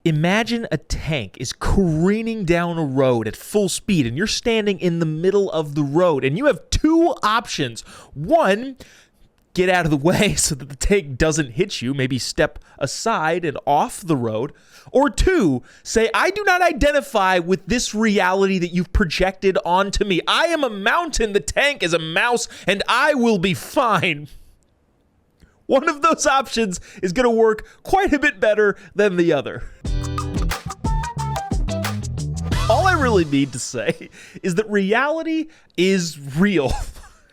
Imagine a tank is careening down a road at full speed and you're standing in the middle of the road and you have two options. One, get out of the way so that the tank doesn't hit you, maybe step aside and off the road. Or two, say, I do not identify with this reality that you've projected onto me. I am a mountain, the tank is a mouse, and I will be fine. One of those options is going to work quite a bit better than the other. All I really need to say is that reality is real.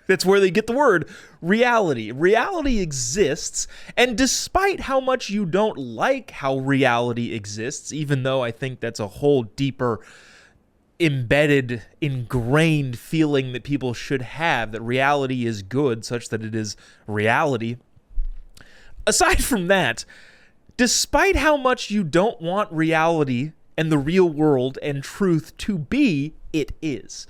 That's where they get the word reality. Reality exists, and despite how much you don't like how reality exists, even though I think that's a whole deeper embedded, ingrained feeling that people should have, that reality is good such that it is reality. Aside from that, despite how much you don't want reality and the real world and truth to be, it is.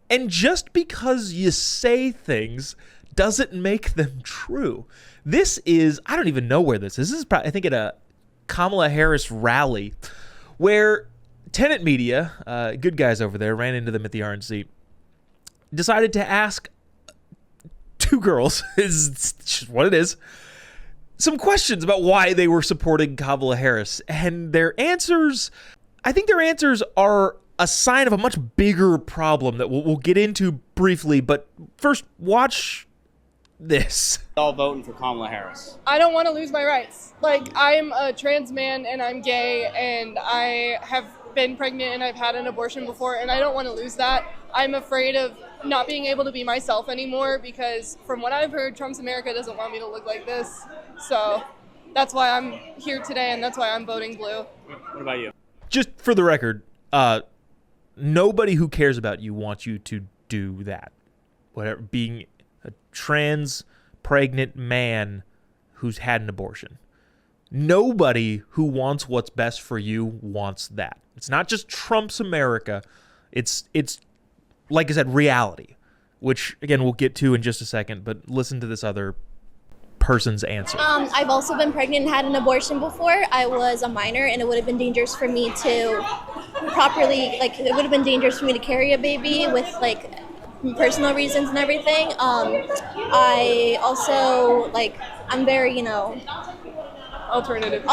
And just because you say things doesn't make them true. This is, I don't even know where this is. This is probably, I think, at a Kamala Harris rally where tenant media, good guys over there, ran into them at the RNC, decided to ask two girls, is just what it is, some questions about why they were supporting Kamala Harris. And their answers, I think their answers are a sign of a much bigger problem that we'll get into briefly. But first, watch this. All voting for Kamala Harris. I don't want to lose my rights. Like, I'm a trans man and I'm gay and I have been pregnant and I've had an abortion before and I don't want to lose that. I'm afraid of not being able to be myself anymore because from what I've heard, Trump's America doesn't want me to look like this. So that's why I'm here today and that's why I'm voting blue. What about you? Just for the record, nobody who cares about you wants you to do that. Whatever, being a trans pregnant man who's had an abortion. Nobody who wants what's best for you wants that. It's not just Trump's America. It's like I said, reality, which again we'll get to in just a second, but listen to this other person's answer. I've also been pregnant and had an abortion before. I was a minor and it would have been dangerous for me to properly, it would have been dangerous for me to carry a baby with personal reasons and everything. I also, I'm very, alternative,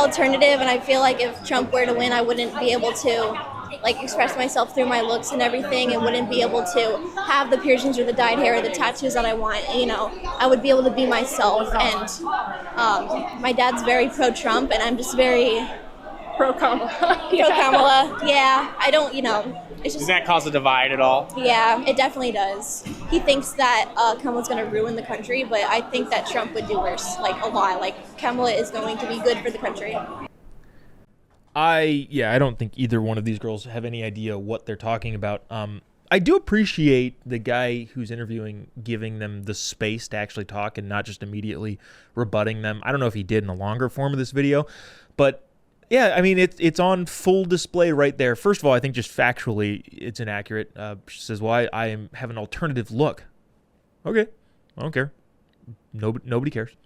and I feel like if Trump were to win, I wouldn't be able to express myself through my looks and everything, and wouldn't be able to have the piercings or the dyed hair or the tattoos that I want. I would be able to be myself, and my dad's very pro-Trump, and I'm just very Pro-Kamala. pro-Kamala. Yeah, I don't, it's just... Does that cause a divide at all? Yeah, it definitely does. He thinks that Kamala's going to ruin the country, but I think that Trump would do worse, a lot. Kamala is going to be good for the country. I don't think either one of these girls have any idea what they're talking about. I do appreciate the guy who's interviewing giving them the space to actually talk and not just immediately rebutting them. I don't know if he did in a longer form of this video, but yeah, I mean, it's on full display right there. First of all, I think just factually it's inaccurate. She says, well, I have an alternative look. Okay, I don't care. Nobody cares.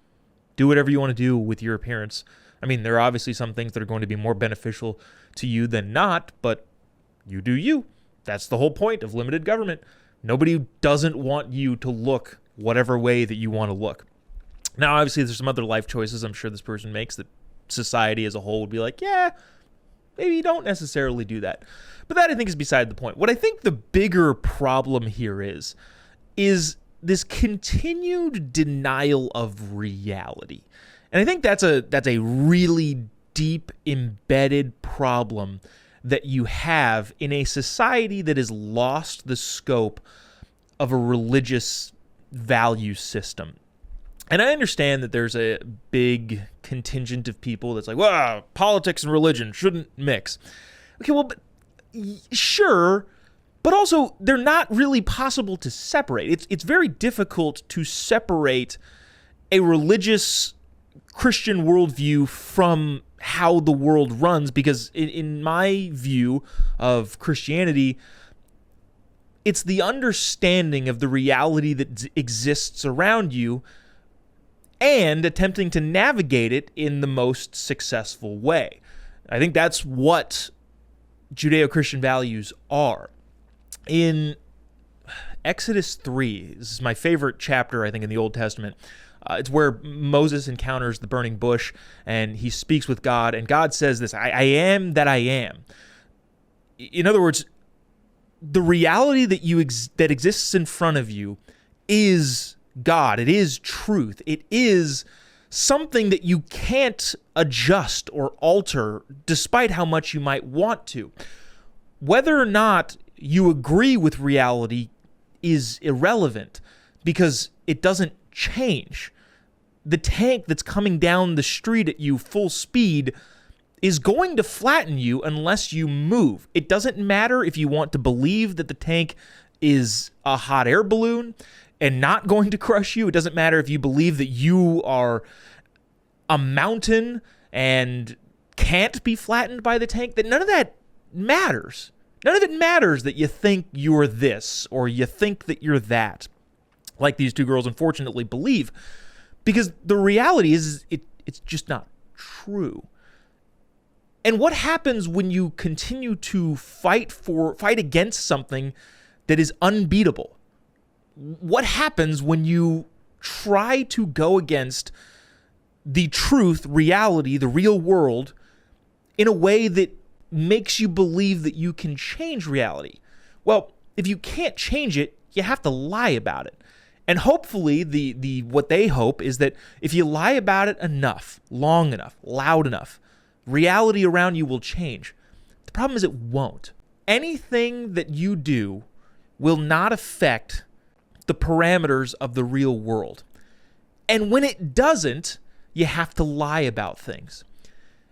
Do whatever you want to do with your appearance. I mean, there are obviously some things that are going to be more beneficial to you than not, but you do you. That's the whole point of limited government. Nobody doesn't want you to look whatever way that you want to look. Now, obviously, there's some other life choices I'm sure this person makes that society as a whole would be like, yeah, maybe you don't necessarily do that. But that, I think, is beside the point. What I think the bigger problem here is this continued denial of reality. And I think that's a really deep, embedded problem that you have in a society that has lost the scope of a religious value system. And I understand that there's a big contingent of people that's like, well, politics and religion shouldn't mix. Okay, well, sure, but also they're not really possible to separate. It's very difficult to separate a religious Christian worldview from how the world runs, because in my view of Christianity, it's the understanding of the reality that exists around you and attempting to navigate it in the most successful way. I think that's what Judeo-Christian values are. In Exodus 3, this is my favorite chapter, I think, in the Old Testament. It's where Moses encounters the burning bush, and he speaks with God, and God says this, I am that I am. In other words, the reality that exists in front of you is God. It is truth. It is something that you can't adjust or alter despite how much you might want to. Whether or not you agree with reality is irrelevant because it doesn't change. The tank that's coming down the street at you full speed is going to flatten you unless you move. It doesn't matter if you want to believe that the tank is a hot air balloon and not going to crush you. It doesn't matter if you believe that you are a mountain and can't be flattened by the tank. That none of that matters. None of it matters that you think you're this or you think that you're that, like these two girls unfortunately believe, because the reality is it's just not true. And what happens when you continue to fight against something that is unbeatable? What happens when you try to go against the truth, reality, the real world in a way that makes you believe that you can change reality? Well, if you can't change it, you have to lie about it. And hopefully the what they hope is that if you lie about it enough, long enough, loud enough, reality around you will change. The problem is it won't. Anything that you do will not affect the parameters of the real world. And when it doesn't, you have to lie about things.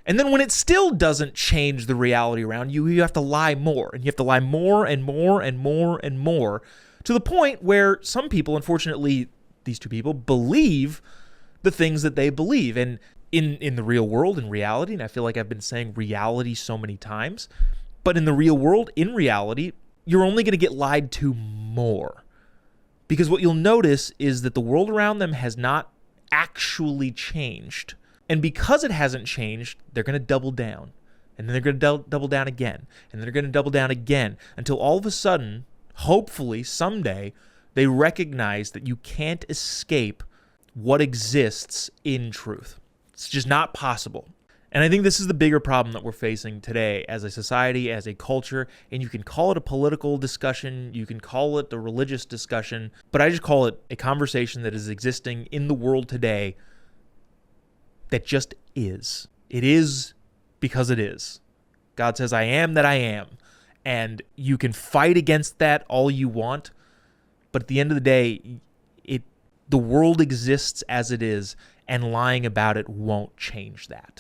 And then when it still doesn't change the reality around you, you have to lie more. And you have to lie more and more and more and more, to the point where some people, unfortunately, these two people, believe the things that they believe. And in the real world, in reality, and I feel like I've been saying reality so many times, but in the real world, in reality, you're only going to get lied to more. Because what you'll notice is that the world around them has not actually changed. And because it hasn't changed, they're going to double down. And then they're going to double down again. And then they're going to double down again until all of a sudden, hopefully someday, they recognize that you can't escape what exists in truth. It's just not possible. And I think this is the bigger problem that we're facing today as a society, as a culture, and you can call it a political discussion, you can call it a religious discussion, but I just call it a conversation that is existing in the world today that just is. It is because it is. God says, I am that I am. And you can fight against that all you want, but at the end of the day, the world exists as it is, and lying about it won't change that.